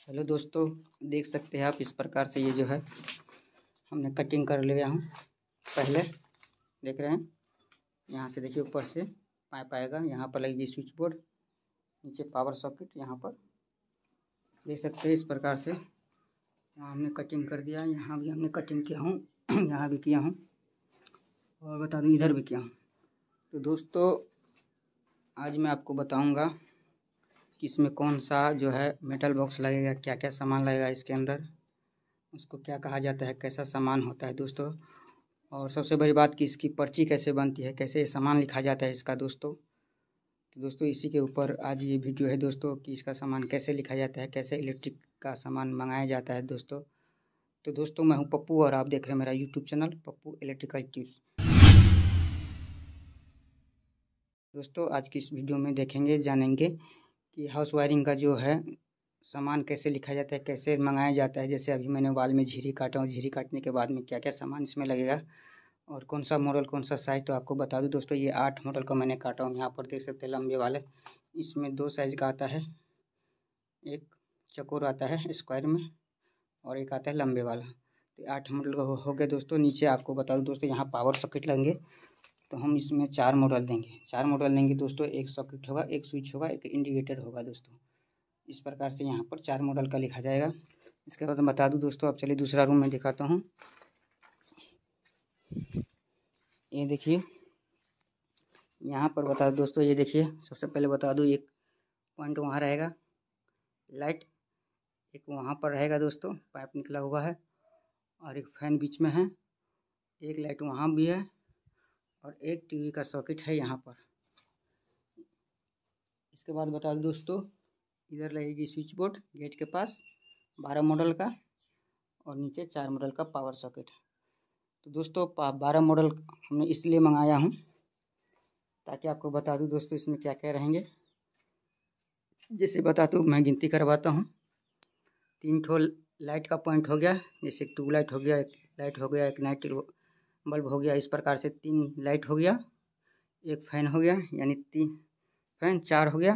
Hello दोस्तों, देख सकते हैं आप इस प्रकार से ये जो है हमने कटिंग कर लिया हूँ। पहले देख रहे हैं, यहाँ से देखिए ऊपर से पाइप आएगा, यहाँ पर लगेगी स्विच बोर्ड, नीचे पावर सॉकेट। यहाँ पर देख सकते हैं इस प्रकार से यहाँ हमने कटिंग कर दिया। यहाँ भी हमने कटिंग किया हूँ, यहाँ भी किया हूँ और बता दूँ इधर भी किया हूँ। तो दोस्तों आज मैं आपको बताऊँगा कि इसमें कौन सा जो है मेटल बॉक्स लगेगा, क्या क्या सामान लगेगा इसके अंदर, उसको क्या कहा जाता है, कैसा सामान होता है दोस्तों। और सबसे बड़ी बात कि इसकी पर्ची कैसे बनती है, कैसे सामान लिखा जाता है इसका दोस्तों। तो दोस्तों इसी के ऊपर आज ये वीडियो है दोस्तों कि इसका सामान कैसे लिखा जाता है, कैसे इलेक्ट्रिक का सामान मंगाया जाता है दोस्तों। तो दोस्तों मैं हूँ पप्पू और आप देख रहे हैं मेरा YouTube channel Pappu electrical tips. दोस्तों आज की इस वीडियो में देखेंगे, जानेंगे कि हाउस वायरिंग का जो है सामान कैसे लिखा जाता है, कैसे मंगाया जाता है। जैसे अभी मैंने वाल में झिरी काटा हूँ, झिरी काटने के बाद में क्या क्या सामान इसमें लगेगा और कौन सा मॉडल कौन सा साइज़। तो आपको बता दूं दोस्तों, ये 8 मॉडल का मैंने काटा हूँ। यहाँ पर देख सकते हैं लंबे वाले, इसमें 2 साइज़ का आता है, एक चकोर आता है स्क्वायर में और एक आता है लंबे वाला। तो 8 मॉडल का हो गया दोस्तों। नीचे आपको बता दूँ दोस्तों, यहाँ पावर सॉकेट लगेंगे, तो हम इसमें 4 मॉडल देंगे। 4 मॉडल देंगे दोस्तों, एक सॉकेट होगा, एक स्विच होगा, एक इंडिकेटर होगा दोस्तों। इस प्रकार से यहाँ पर 4 मॉडल का लिखा जाएगा। इसके बाद मैं बता दूँ दोस्तों, अब चलिए दूसरा रूम में दिखाता हूँ। ये देखिए यहाँ पर बता दूँ दोस्तों, ये देखिए सबसे पहले बता दूँ, एक पॉइंट वहाँ रहेगा लाइट, एक वहाँ पर रहेगा दोस्तों पाइप निकला हुआ है, और एक फैन बीच में है, एक लाइट वहाँ भी है और एक टीवी का सॉकेट है यहाँ पर। इसके बाद बता दूँ दोस्तों, इधर लगेगी स्विच बोर्ड गेट के पास 12 मॉडल का, और नीचे 4 मॉडल का पावर सॉकेट। तो दोस्तों 12 मॉडल हमने इसलिए मंगाया हूँ ताकि आपको बता दूँ दोस्तों इसमें क्या क्या रहेंगे। जैसे बता दूँ, मैं गिनती करवाता हूँ। 3 ठो लाइट का पॉइंट हो गया, जैसे एक ट्यूबलाइट हो गया, एक लाइट हो गया, एक नाइट बल्ब हो गया। इस प्रकार से 3 लाइट हो गया, एक फ़ैन हो गया, यानी 3 फैन, 4 हो गया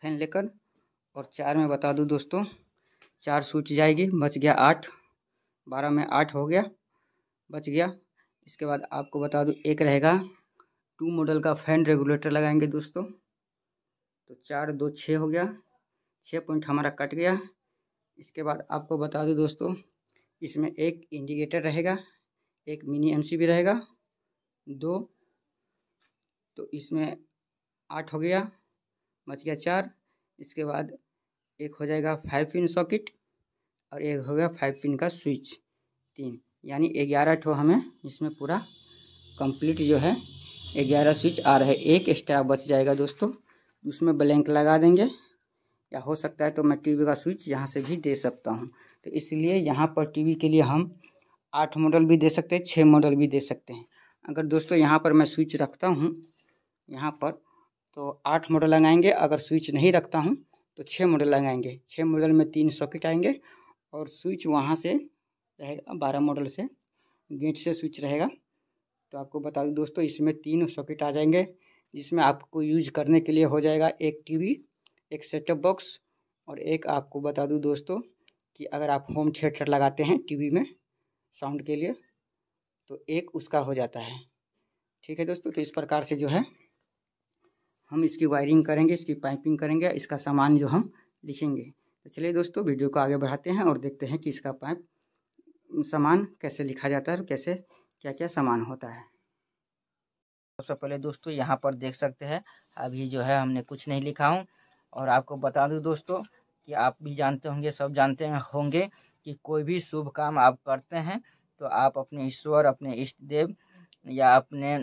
फैन लेकर। और 4 में बता दूँ दोस्तों 4 स्विच जाएगी, बच गया 8। 12 में 8 हो गया, बच गया। इसके बाद आपको बता दूँ एक रहेगा 2 मॉडल का फ़ैन रेगुलेटर लगाएंगे दोस्तों। तो 4 2 6 हो गया, 6 पॉइंट हमारा कट गया। इसके बाद आपको बता दूँ दोस्तों, इसमें एक इंडिकेटर रहेगा, एक मिनी एमसीबी रहेगा 2। तो इसमें 8 हो गया, बच गया 4। इसके बाद एक हो जाएगा 5 पिन सॉकेट और एक हो गया 5 पिन का स्विच 3, यानी 11 ठो हमें इसमें पूरा कंप्लीट जो है 11 स्विच आ रहे हैं। एक एक्स्ट्रा बच जाएगा दोस्तों, उसमें ब्लैंक लगा देंगे, या हो सकता है तो मैं टीवी का स्विच यहाँ से भी दे सकता हूँ। तो इसलिए यहाँ पर टीवी के लिए हम 8 मॉडल भी दे सकते हैं, 6 मॉडल भी दे सकते हैं। अगर दोस्तों यहाँ पर मैं स्विच रखता हूँ यहाँ पर, तो 8 मॉडल लगाएंगे। अगर स्विच नहीं रखता हूँ तो 6 मॉडल लगाएंगे। 6 मॉडल में 3 सॉकेट आएंगे और स्विच वहाँ से रहेगा 12 मॉडल से गेट से स्विच रहेगा। तो आपको बता दूँ दोस्तों, इसमें 3 सॉकेट आ जाएंगे, जिसमें आपको यूज करने के लिए हो जाएगा एक टीवी, एक सेटअप बॉक्स, और एक आपको बता दूँ दोस्तों कि अगर आप होम थिएटर लगाते हैं टीवी में साउंड के लिए, तो एक उसका हो जाता है। ठीक है दोस्तों, तो इस प्रकार से जो है हम इसकी वायरिंग करेंगे, इसकी पाइपिंग करेंगे, इसका सामान जो हम लिखेंगे। तो चलिए दोस्तों वीडियो को आगे बढ़ाते हैं और देखते हैं कि इसका पाइप सामान कैसे लिखा जाता है और कैसे क्या क्या सामान होता है। सबसे पहले दोस्तों यहाँ पर देख सकते हैं, अभी जो है हमने कुछ नहीं लिखा हूँ। और आपको बता दूँ दोस्तों कि आप भी जानते होंगे, सब जानते होंगे कि कोई भी शुभ काम आप करते हैं तो आप अपने ईश्वर, अपने इष्ट देव या अपने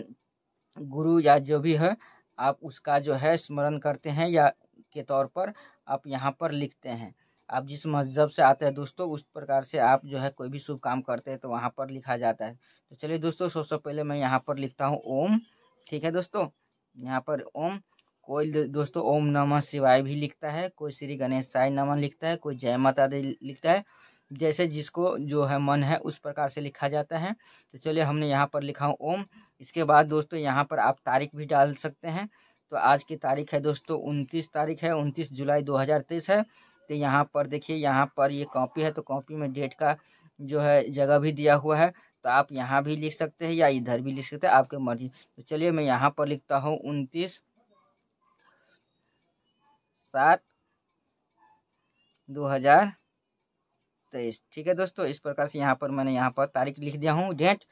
गुरु या जो भी है, आप उसका जो है स्मरण करते हैं या के तौर पर आप यहाँ पर लिखते हैं। आप जिस मज़हब से आते हैं दोस्तों, उस प्रकार से आप जो है कोई भी शुभ काम करते हैं तो वहाँ पर लिखा जाता है। तो चलिए दोस्तों, सबसे पहले मैं यहाँ पर लिखता हूँ ओम। ठीक है दोस्तों, यहाँ पर ओम। कोई दोस्तों ओम नमः शिवाय भी लिखता है, कोई श्री गणेशाय नमः लिखता है, कोई जय माता दी लिखता है। जैसे जिसको जो है मन है उस प्रकार से लिखा जाता है। तो चलिए हमने यहाँ पर लिखा हूँ ओम। इसके बाद दोस्तों यहाँ पर आप तारीख भी डाल सकते हैं। तो आज की तारीख है दोस्तों 29 तारीख है, 29 जुलाई 2023 है। तो यहाँ पर देखिए, यहाँ पर ये कॉपी है तो कॉपी में डेट का जो है जगह भी दिया हुआ है, तो आप यहाँ भी लिख सकते हैं या इधर भी लिख सकते हैं, आपकी मर्जी। तो चलिए मैं यहाँ पर लिखता हूँ 29/7/2023। ठीक है दोस्तों, इस प्रकार से यहाँ पर मैंने यहाँ पर तारीख लिख दिया हूँ, डेट।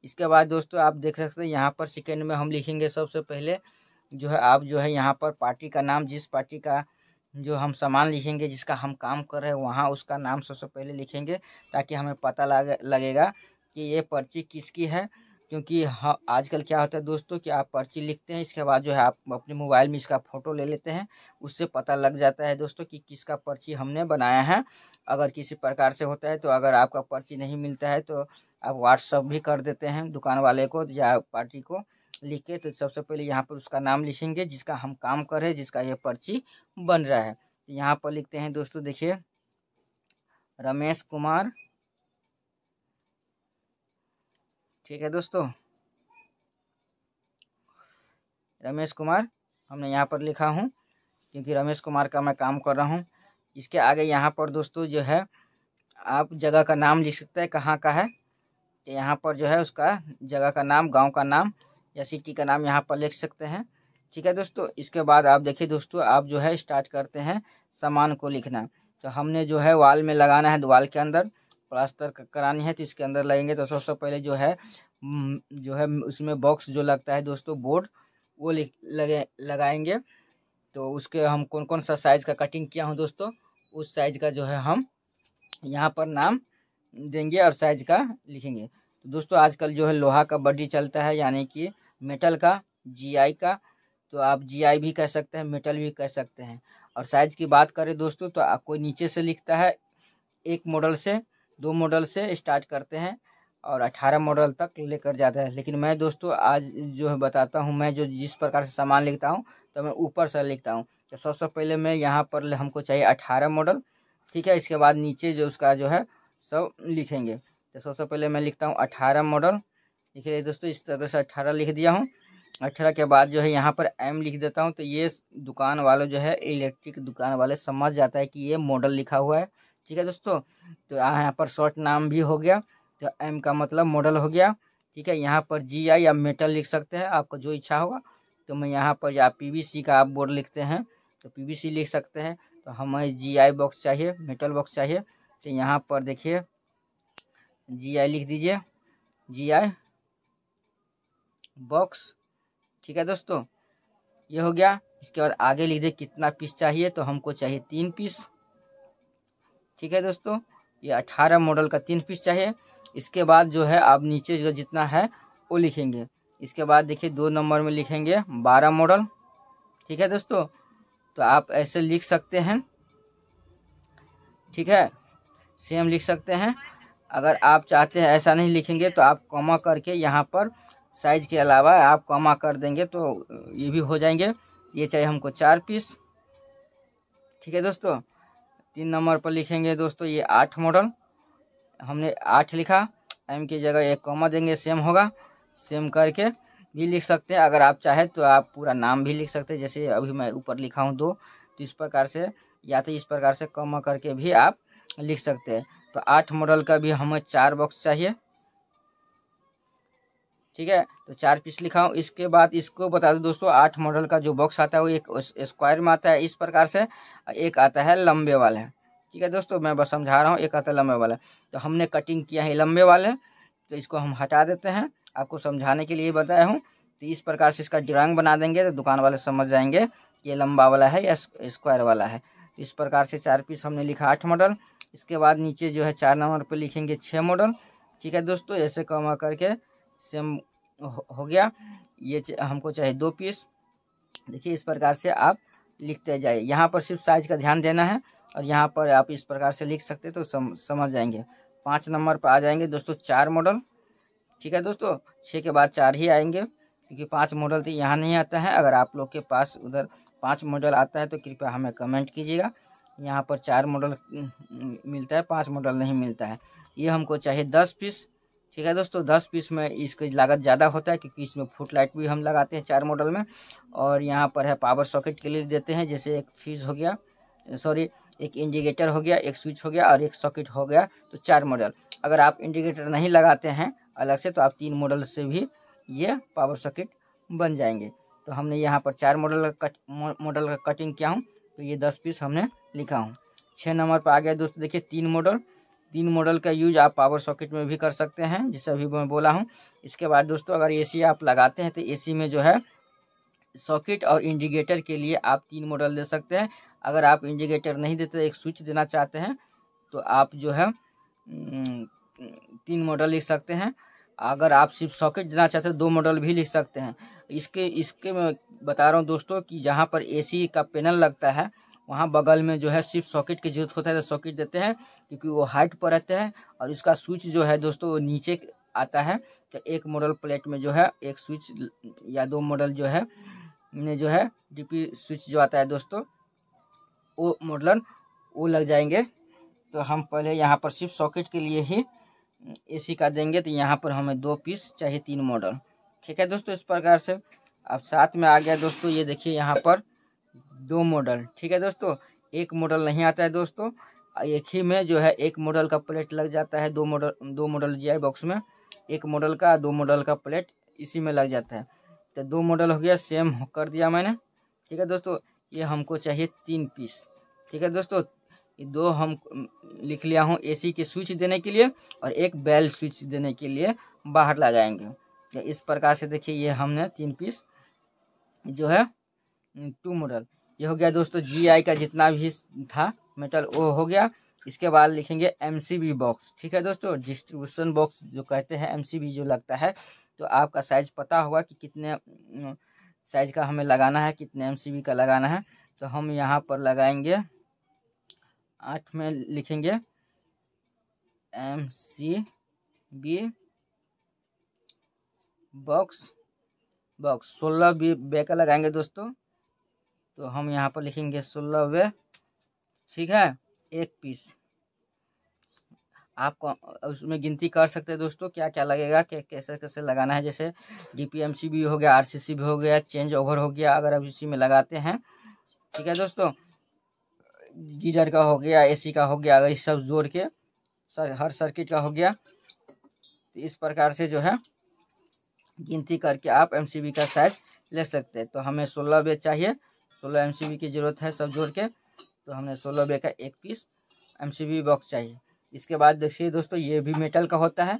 इसके बाद दोस्तों आप देख सकते हैं यहाँ पर सेकेंड में हम लिखेंगे सबसे पहले जो है, आप जो है यहाँ पर पार्टी का नाम, जिस पार्टी का जो हम सामान लिखेंगे, जिसका हम काम कर रहे हैं वहाँ उसका नाम सबसे पहले लिखेंगे, ताकि हमें पता लगेगा कि ये पर्ची किसकी है। क्योंकि हाँ, आजकल क्या होता है दोस्तों कि आप पर्ची लिखते हैं, इसके बाद जो है आप अपने मोबाइल में इसका फ़ोटो ले लेते हैं, उससे पता लग जाता है दोस्तों कि किसका पर्ची हमने बनाया है। अगर किसी प्रकार से होता है तो अगर आपका पर्ची नहीं मिलता है तो आप व्हाट्सअप भी कर देते हैं दुकान वाले को या पार्टी को लिख के। तो सबसे पहले यहाँ पर उसका नाम लिखेंगे जिसका हम काम कर रहे हैं, जिसका ये पर्ची बन रहा है। तो यहाँ पर लिखते हैं दोस्तों, देखिए रमेश कुमार। ठीक है दोस्तों, रमेश कुमार हमने यहाँ पर लिखा हूँ, क्योंकि रमेश कुमार का मैं काम कर रहा हूँ। इसके आगे यहाँ पर दोस्तों जो है आप जगह का नाम लिख सकते हैं, कहाँ का है। यहाँ पर जो है उसका जगह का नाम, गांव का नाम या सिटी का नाम यहाँ पर लिख सकते हैं। ठीक है दोस्तों, इसके बाद आप देखिए दोस्तों, आप जो है स्टार्ट करते हैं सामान को लिखना। तो हमने जो है वॉल में लगाना है, वॉल के अंदर प्लास्टर करानी है, तो इसके अंदर लगेंगे। तो सबसे पहले जो है उसमें बॉक्स जो लगता है दोस्तों, बोर्ड, वो लगाएंगे। तो उसके हम कौन कौन सा साइज़ का कटिंग किया हूँ दोस्तों, उस साइज़ का जो है हम यहाँ पर नाम देंगे और साइज का लिखेंगे। तो दोस्तों आजकल जो है लोहा का बॉडी चलता है, यानी कि मेटल का, जीआई का। तो आप जीआई भी कह सकते हैं, मेटल भी कह सकते हैं। और साइज की बात करें दोस्तों तो आप कोई नीचे से लिखता है, 1 मॉडल से 2 मॉडल से स्टार्ट करते हैं और 18 मॉडल तक लेकर जाता है। लेकिन मैं दोस्तों आज जो है बताता हूँ, मैं जो जिस प्रकार से सामान लिखता हूँ तो मैं ऊपर से लिखता हूँ। तो सबसे पहले मैं यहाँ पर हमको चाहिए 18 मॉडल। ठीक है, इसके बाद नीचे जो उसका जो है सब लिखेंगे। तो सबसे पहले मैं लिखता हूँ 18 मॉडल। देखिए दोस्तों, इस तरह से 18 लिख दिया हूँ। 18 के बाद जो है यहाँ पर एम लिख देता हूँ। तो ये दुकान वाले जो है, इलेक्ट्रिक दुकान वाले समझ जाता है कि ये मॉडल लिखा हुआ है। ठीक है दोस्तों, तो यहाँ पर शॉर्ट नाम भी हो गया, तो एम का मतलब मॉडल हो गया। ठीक है, यहाँ पर जीआई या मेटल लिख सकते हैं, आपको जो इच्छा होगा। तो मैं यहाँ पर या पीवीसी का आप बोर्ड लिखते हैं तो पीवीसी लिख सकते हैं। तो हमें जीआई बॉक्स चाहिए, मेटल बॉक्स चाहिए। तो यहाँ पर देखिए जीआई लिख दीजिए, जीआई बॉक्स। ठीक है दोस्तों, ये हो गया। इसके बाद आगे लिख दे कितना पीस चाहिए, तो हमको चाहिए 3 पीस। ठीक है दोस्तों, ये 18 मॉडल का 3 पीस चाहिए। इसके बाद जो है आप नीचे जो जितना है वो लिखेंगे। इसके बाद देखिए 2 नंबर में लिखेंगे 12 मॉडल। ठीक है दोस्तों, तो आप ऐसे लिख सकते हैं। ठीक है, सेम लिख सकते हैं। अगर आप चाहते हैं ऐसा नहीं लिखेंगे तो आप कॉमा करके यहाँ पर साइज के अलावा आप कॉमा कर देंगे तो ये भी हो जाएंगे। ये चाहिए हमको 4 पीस। ठीक है दोस्तों, 3 नंबर पर लिखेंगे दोस्तों ये 8 मॉडल, हमने 8 लिखा, एम की जगह एक कॉमा देंगे, सेम होगा। सेम करके भी लिख सकते हैं। अगर आप चाहे तो आप पूरा नाम भी लिख सकते हैं, जैसे अभी मैं ऊपर लिखा हूँ 2। तो इस प्रकार से या तो इस प्रकार से कॉमा करके भी आप लिख सकते हैं। तो 8 मॉडल का भी हमें 4 बॉक्स चाहिए। ठीक है, तो 4 पीस लिखा हूँ। इसके बाद इसको बता दो दोस्तों, 8 मॉडल का जो बॉक्स आता है वो एक स्क्वायर में आता है इस प्रकार से, एक आता है लंबे वाला है। ठीक है दोस्तों, मैं बस समझा रहा हूँ, एक आता है लंबे वाला। तो हमने कटिंग किया है लंबे वाले, तो इसको हम हटा देते हैं, आपको समझाने के लिए बताया हूँ। तो इस प्रकार से इसका ड्राइंग बना देंगे तो दुकान वाले समझ जाएंगे कि ये लंबा वाला है या स्क्वायर वाला है। इस प्रकार से 4 पीस हमने लिखा 8 मॉडल। इसके बाद नीचे जो है 4 नंबर पर लिखेंगे 6 मॉडल। ठीक है दोस्तों, ऐसे कमा करके सेम हो गया। ये हमको चाहिए 2 पीस। देखिए इस प्रकार से आप लिखते जाइए। यहाँ पर सिर्फ साइज का ध्यान देना है और यहाँ पर आप इस प्रकार से लिख सकते तो समझ जाएंगे। 5 नंबर पर आ जाएंगे दोस्तों 4 मॉडल। ठीक है दोस्तों, 6 के बाद 4 ही आएंगे, क्योंकि 5 मॉडल तो यहाँ नहीं आता है। अगर आप लोग के पास उधर 5 मॉडल आता है तो कृपया हमें कमेंट कीजिएगा। यहाँ पर 4 मॉडल मिलता है, 5 मॉडल नहीं मिलता है। ये हमको चाहिए 10 पीस। ठीक है दोस्तों, 10 पीस में इसकी लागत ज़्यादा होता है, क्योंकि इसमें फुट लाइट भी हम लगाते हैं 4 मॉडल में। और यहाँ पर है पावर सॉकेट के लिए देते हैं, जैसे एक फ्यूज़ हो गया, सॉरी एक इंडिकेटर हो गया, एक स्विच हो गया और एक सॉकेट हो गया, तो 4 मॉडल। अगर आप इंडिकेटर नहीं लगाते हैं अलग से तो आप 3 मॉडल से भी ये पावर सॉकेट बन जाएंगे। तो हमने यहाँ पर 4 मॉडल का कटिंग किया हूँ, तो ये 10 पीस हमने लिखा हूँ। 6 नंबर पर आ गया दोस्तों, देखिए 3 मॉडल का यूज आप पावर सॉकेट में भी कर सकते हैं, जिसे अभी मैं बोला हूँ। इसके बाद दोस्तों अगर एसी आप लगाते हैं तो एसी में जो है सॉकेट और इंडिकेटर के लिए आप 3 मॉडल दे सकते हैं। अगर आप इंडिकेटर नहीं देते, एक स्विच देना चाहते हैं, तो आप जो है 3 मॉडल लिख सकते हैं। अगर आप सिर्फ सॉकेट देना चाहते हैं 2 मॉडल भी लिख सकते हैं। इसके मैं बता रहा हूँ दोस्तों कि जहाँ पर एसी का पैनल लगता है वहाँ बगल में जो है सिर्फ सॉकेट की जरूरत होता है, तो सॉकेट देते हैं क्योंकि वो हाइट पर रहते हैं। और इसका स्विच जो है दोस्तों वो नीचे आता है, तो एक मॉडल प्लेट में जो है एक स्विच या 2 मॉडल जो है जो है डीपी स्विच जो आता है दोस्तों वो मॉडल वो लग जाएंगे। तो हम पहले यहाँ पर सिर्फ सॉकेट के लिए ही एसी का देंगे, तो यहाँ पर हमें 2 पीस चाहिए 3 मॉडल। ठीक है दोस्तों, इस प्रकार से अब साथ में आ गया दोस्तों, ये देखिए यहाँ पर 2 मॉडल। ठीक है दोस्तों, एक मॉडल नहीं आता है दोस्तों, एक ही में जो है एक मॉडल का प्लेट लग जाता है। 2 मॉडल जीआई बॉक्स में एक मॉडल का 2 मॉडल का प्लेट इसी में लग जाता है। तो 2 मॉडल हो गया, सेम कर दिया मैंने। ठीक है दोस्तों, ये हमको चाहिए 3 पीस। ठीक है दोस्तों, ये 2 हम लिख लिया हूँ एसी के स्विच देने के लिए और एक बेल स्विच देने के लिए बाहर लगाएंगे। तो इस प्रकार से देखिए ये हमने 3 पीस जो है 2 मॉडल ये हो गया दोस्तों। जीआई का जितना भी था मेटल वो हो गया। इसके बाद लिखेंगे एमसीबी बॉक्स। ठीक है दोस्तों, डिस्ट्रीब्यूशन बॉक्स जो कहते हैं, एमसीबी जो लगता है, तो आपका साइज पता होगा कि कितने साइज का हमें लगाना है, कितने एमसीबी का लगाना है। तो हम यहाँ पर लगाएंगे 8 में लिखेंगे एमसीबी बॉक्स 16 बे का लगाएंगे दोस्तों। तो हम यहाँ पर लिखेंगे 16 वे। ठीक है, 1 पीस। आप उसमें गिनती कर सकते हैं दोस्तों क्या क्या लगेगा, कैसे कैसे लगाना है। जैसे डीपीएमसी भी हो गया, आरसीसी भी हो गया, चेंज ओवर हो गया, अगर आप इसी में लगाते हैं। ठीक है दोस्तों, गीजर का हो गया, एसी का हो गया, अगर इस सब जोड़ के हर सर्किट का हो गया, तो इस प्रकार से जो है गिनती करके आप एमसीबी का साइज ले सकते हैं। तो हमें 16 बे चाहिए, 16 एमसीबी की जरूरत है सब जोड़ के। तो हमें 16 बे का 1 पीस एमसीबी बॉक्स चाहिए। इसके बाद देखिए दोस्तों, ये भी मेटल का होता है।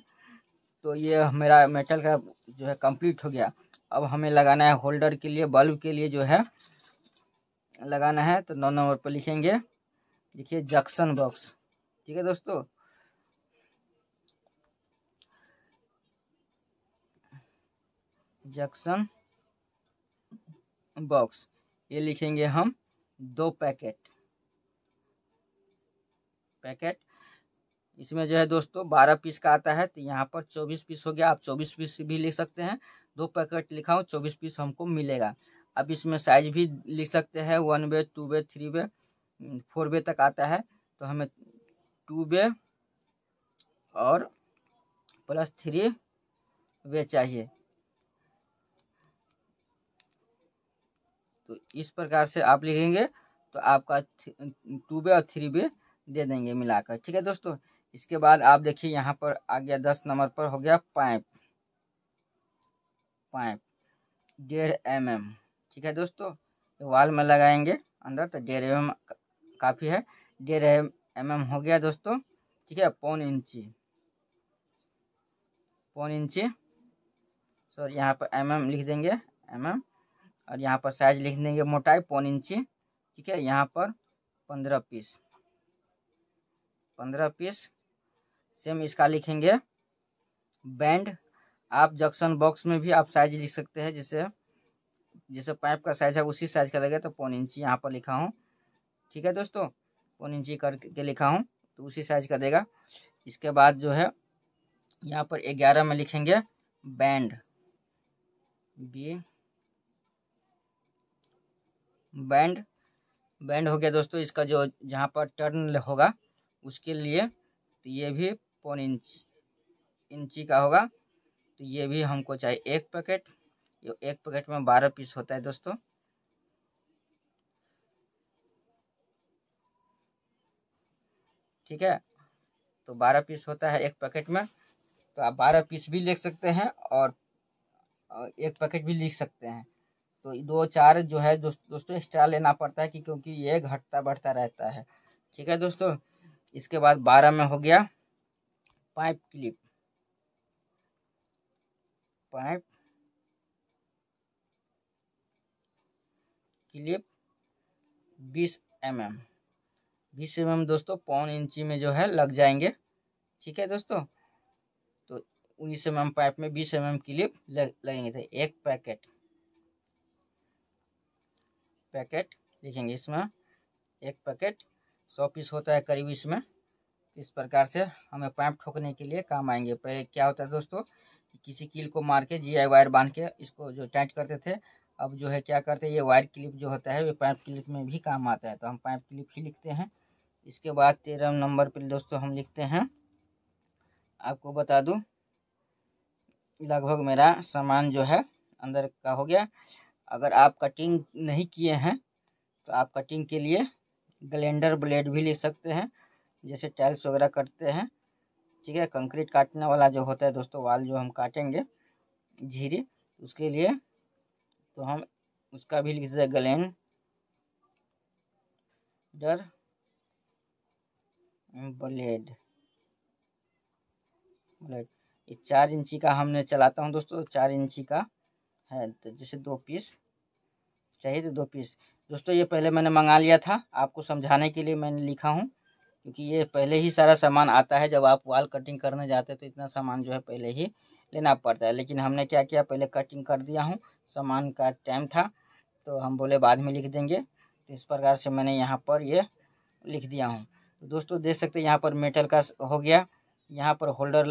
तो ये मेरा मेटल का जो है कंप्लीट हो गया। अब हमें लगाना है होल्डर के लिए, बल्ब के लिए जो है लगाना है। तो 9 नंबर पर लिखेंगे, देखिए जंक्शन बॉक्स। ठीक है दोस्तों, जंक्शन बॉक्स ये लिखेंगे हम 2 पैकेट। इसमें जो है दोस्तों 12 पीस का आता है, तो यहाँ पर 24 पीस हो गया। आप 24 पीस भी लिख सकते हैं। 2 पैकेट लिखा हूँ, 24 पीस हमको मिलेगा। अब इसमें साइज भी लिख सकते हैं, 1 बे, 2 बे, 3 बे, 4 बे तक आता है। तो हमें 2 बे और प्लस 3 बे चाहिए। तो इस प्रकार से आप लिखेंगे तो आपका 2 बे और 3 बे दे देंगे मिलाकर। ठीक है दोस्तों, इसके बाद आप देखिए यहाँ पर आ गया 10 नंबर पर हो गया पाइप 1.5 mm। ठीक है दोस्तों, वाल में लगाएंगे अंदर, तो 1.5 mm काफ़ी है। 1.5 mm हो गया दोस्तों। ठीक है, पौन इंची सॉरी, यहाँ पर mm लिख देंगे mm, और यहाँ पर साइज लिख देंगे मोटाई 1.5 इंची। ठीक है, यहाँ पर 15 पीस सेम इसका लिखेंगे बैंड। आप जंक्शन बॉक्स में भी आप साइज लिख सकते हैं, जैसे पाइप का साइज है उसी साइज का लगेगा। तो 1.5 इंची यहाँ पर लिखा हूँ। ठीक है दोस्तों, 1.5 इंची करके लिखा हूँ, तो उसी साइज का देगा। इसके बाद जो है यहाँ पर 11 में लिखेंगे बैंड बैंड हो गया दोस्तों। इसका जो जहाँ पर टर्न होगा उसके लिए, तो ये भी 1.5 इंची का होगा। तो ये भी हमको चाहिए 1 पैकेट। एक पैकेट में 12 पीस होता है दोस्तों। ठीक है। तो 12 पीस होता है एक पैकेट में, तो आप 12 पीस भी लिख सकते हैं और एक पैकेट भी लिख सकते हैं। तो 2-4 जो है दोस्तों एक्स्ट्रा लेना पड़ता है क्योंकि ये घटता बढ़ता रहता है। ठीक है दोस्तों। इसके बाद 12 में हो गया pipe clip, pipe clip 20 mm, 20 mm दोस्तों 1.25 इंची में जो है लग जाएंगे। ठीक है दोस्तों। तो 19 mm पाइप में 20 mm क्लिप लगेंगे। तो एक पैकेट लिखेंगे इसमें, एक पैकेट 100 पीस होता है करीब इसमें। इस प्रकार से हमें पाइप ठोकने के लिए काम आएंगे। पहले क्या होता है दोस्तों, किसी कील को मार के GI वायर बांध के इसको जो टाइट करते थे, अब जो है क्या करते हैं, ये वायर क्लिप जो होता है ये पाइप क्लिप में भी काम आता है। तो हम पाइप क्लिप ही लिखते हैं। इसके बाद 13 नंबर पर दोस्तों हम लिखते हैं, आपको बता दूं लगभग मेरा सामान जो है अंदर का हो गया। अगर आप कटिंग नहीं किए हैं तो आप कटिंग के लिए ग्लेंडर ब्लेड भी ले सकते हैं, जैसे टाइल्स वगैरह कटते हैं। ठीक है। कंक्रीट काटने वाला जो होता है दोस्तों, वाल जो हम काटेंगे झिरी, उसके लिए तो हम उसका भी लिख देते हैं ग्लेंडर ब्लेड। ये 4 इंची का हमने चलाता हूँ दोस्तों, 4 इंची का है। तो जैसे 2 पीस चाहिए तो 2 पीस दोस्तों। ये पहले मैंने मंगा लिया था, आपको समझाने के लिए मैंने लिखा हूँ, क्योंकि ये पहले ही सारा सामान आता है। जब आप वाल कटिंग करने जाते हैं तो इतना सामान जो है पहले ही लेना पड़ता है। लेकिन हमने क्या किया, पहले कटिंग कर दिया हूँ, सामान का टाइम था तो हम बोले बाद में लिख देंगे। तो इस प्रकार से मैंने यहाँ पर ये लिख दिया हूँ। तो दोस्तों देख सकते हैं यहाँ पर मेटल का हो गया, यहाँ पर होल्डर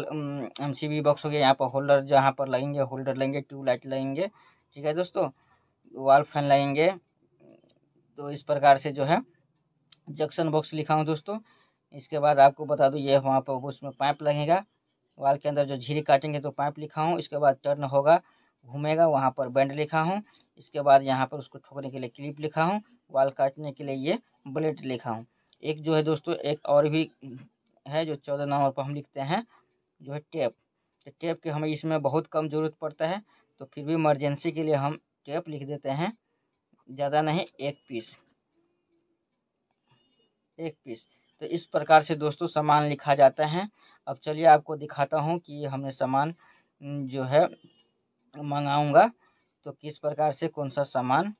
MCB बॉक्स हो गया, यहाँ पर होल्डर जहाँ पर लगेंगे होल्डर लगेंगे, ट्यूबलाइट लगेंगे। ठीक है दोस्तों। वॉल फैन लगेंगे। तो इस प्रकार से जो है जंक्शन बॉक्स लिखा हूँ दोस्तों। इसके बाद आपको बता दूँ, ये वहाँ पर उसमें पाइप लगेगा, वाल के अंदर जो झिरी काटेंगे तो पाइप लिखा हूँ। इसके बाद टर्न होगा, घूमेगा, वहाँ पर बैंड लिखा हूँ। इसके बाद यहाँ पर उसको ठोकने के लिए क्लिप लिखा हूँ, वाल काटने के लिए ये ब्लेड लिखा हूँ। एक जो है दोस्तों, एक और भी है जो 14 नंबर पर हम लिखते हैं, जो है टेप। तो टेप के हमें इसमें बहुत कम ज़रूरत पड़ता है, तो फिर भी इमरजेंसी के लिए हम टेप लिख देते हैं, ज़्यादा नहीं, एक पीस। तो इस प्रकार से दोस्तों सामान लिखा जाता है। अब चलिए आपको दिखाता हूँ कि हमने सामान जो है मंगाऊंगा तो किस प्रकार से कौन सा सामान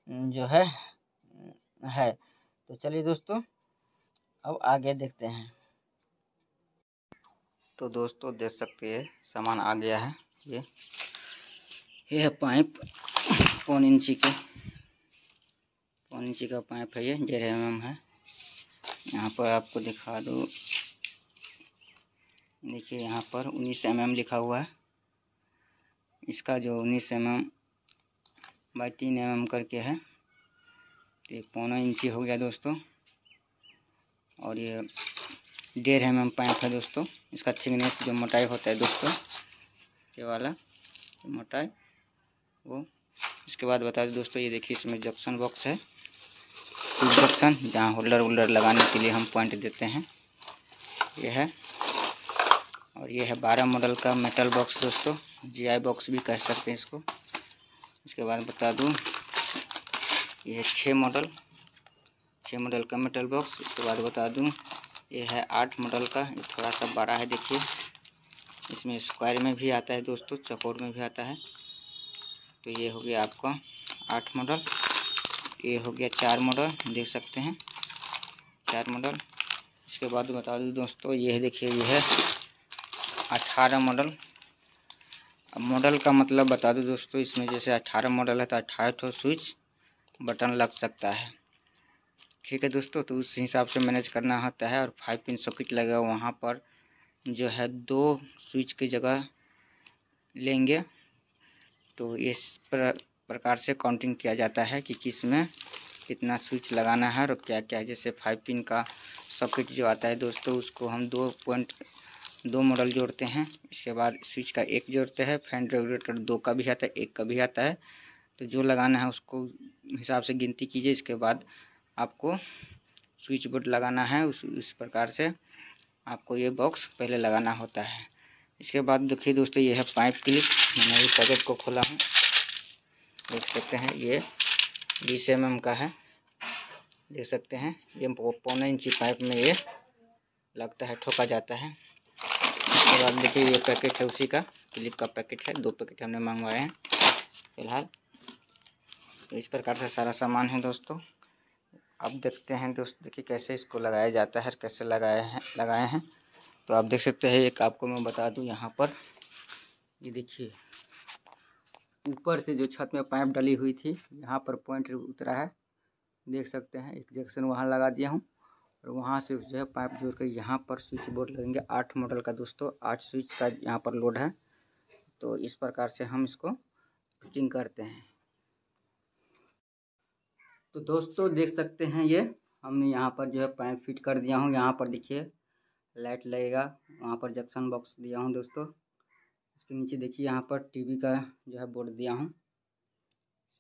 जो है। तो चलिए दोस्तों अब आगे देखते हैं। तो दोस्तों देख सकते हैं सामान आ गया है। ये है पाइप, 1.25 इंची का पाइप है, ये 1.5 mm है। यहाँ पर आपको दिखा दूँ, देखिए यहाँ पर 19 mm लिखा हुआ है। इसका जो 19 mm बाई 3 mm करके है, तो 1.25 इंची हो गया दोस्तों। और ये 1.5 mm पाइप है दोस्तों। इसका थिकनेस जो मोटाई होता है दोस्तों, ये वाला मोटाई वो। इसके बाद बता दें दोस्तों, ये देखिए इसमें जंक्शन बॉक्स है, जंक्शन जहाँ होल्डर लगाने के लिए हम पॉइंट देते हैं, ये है। और ये है 12 मॉडल का मेटल बॉक्स दोस्तों, GI बॉक्स भी कह सकते हैं इसको। इसके बाद बता दूं, ये है 6 मॉडल का मेटल बॉक्स। इसके बाद बता दूं, ये है 8 मॉडल का, ये थोड़ा सा बड़ा है, देखिए इसमें स्क्वायर में भी आता है दोस्तों, चौकोर में भी आता है। तो ये हो गया आपका 8 मॉडल। ये हो गया 4 मॉडल, देख सकते हैं 4 मॉडल। इसके बाद बता दूं दोस्तों, ये देखिए ये है 18 मॉडल। अब मॉडल का मतलब बता दूं दोस्तों, इसमें जैसे 18 मॉडल है तो 18 ठो स्विच बटन लग सकता है। ठीक है दोस्तों। तो उस हिसाब से मैनेज करना होता है। और 5 पिन सॉकेट लगा, वहाँ पर जो है 2 स्विच की जगह लेंगे। तो इस प्रकार से काउंटिंग किया जाता है कि किस में कितना स्विच लगाना है और क्या क्या। जैसे 5 पिन का सॉकेट जो आता है दोस्तों, उसको हम 2 मॉडल जोड़ते हैं। इसके बाद स्विच का एक जोड़ते हैं। फैन रेगुलेटर 2 का भी आता है, 1 का भी आता है। तो जो लगाना है उसको हिसाब से गिनती कीजिए। इसके बाद आपको स्विच बोर्ड लगाना है उस प्रकार से आपको ये बॉक्स पहले लगाना होता है। इसके बाद देखिए दोस्तों, ये है पाइप क्लिप। मैंने अभी पैकेट को खोला हूँ, देख सकते हैं ये 20 mm का है, देख सकते हैं ये 1.25 इंची पाइप में ये लगता है, ठोका जाता है। उसके बाद देखिए ये पैकेट है, उसी का क्लिप का पैकेट है, 2 पैकेट हमने मंगवाए हैं फिलहाल। तो इस प्रकार से सारा सामान है दोस्तों। अब देखते हैं दोस्त, देखिए कैसे इसको लगाया जाता है, कैसे लगाए हैं। तो आप देख सकते हैं, एक आपको मैं बता दूं, यहाँ पर ये देखिए ऊपर से जो छत में पाइप डली हुई थी, यहाँ पर पॉइंट उतरा है, देख सकते हैं। एक जंक्शन वहाँ लगा दिया हूँ और वहाँ से जो है पाइप जोड़ कर यहाँ पर स्विच बोर्ड लगेंगे। 8 मॉडल का दोस्तों, 8 स्विच का यहाँ पर लोड है। तो इस प्रकार से हम इसको फिटिंग करते हैं। तो दोस्तों देख सकते हैं, ये हमने यहाँ पर जो है पाइप फिट कर दिया हूँ। यहाँ पर देखिए लाइट लगेगा, वहाँ पर जंक्शन बॉक्स दिया हूँ दोस्तों। इसके नीचे देखिए यहाँ पर टीवी का जो है बोर्ड दिया हूँ,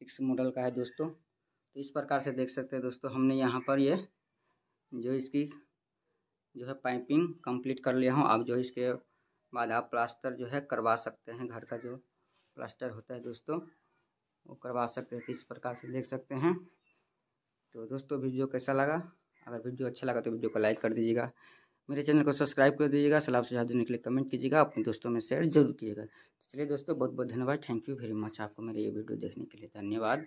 6 मॉडल का है दोस्तों। तो इस प्रकार से देख सकते हैं दोस्तों, हमने यहाँ पर ये जो इसकी जो है पाइपिंग कंप्लीट कर लिया हूँ। अब जो इसके बाद आप प्लास्टर जो है करवा सकते हैं, घर का जो प्लास्टर होता है दोस्तों वो करवा सकते हैं। तो इस प्रकार से देख सकते हैं। तो दोस्तों वीडियो कैसा लगा? अगर वीडियो अच्छा लगा तो वीडियो को लाइक कर दीजिएगा, मेरे चैनल को सब्सक्राइब कर दीजिएगा, सलाह सुझाव देने के लिए कमेंट कीजिएगा, अपने दोस्तों में शेयर जरूर कीजिएगा। तो चलिए दोस्तों, बहुत बहुत धन्यवाद, थैंक यू वेरी मच आपको मेरे ये वीडियो देखने के लिए, धन्यवाद।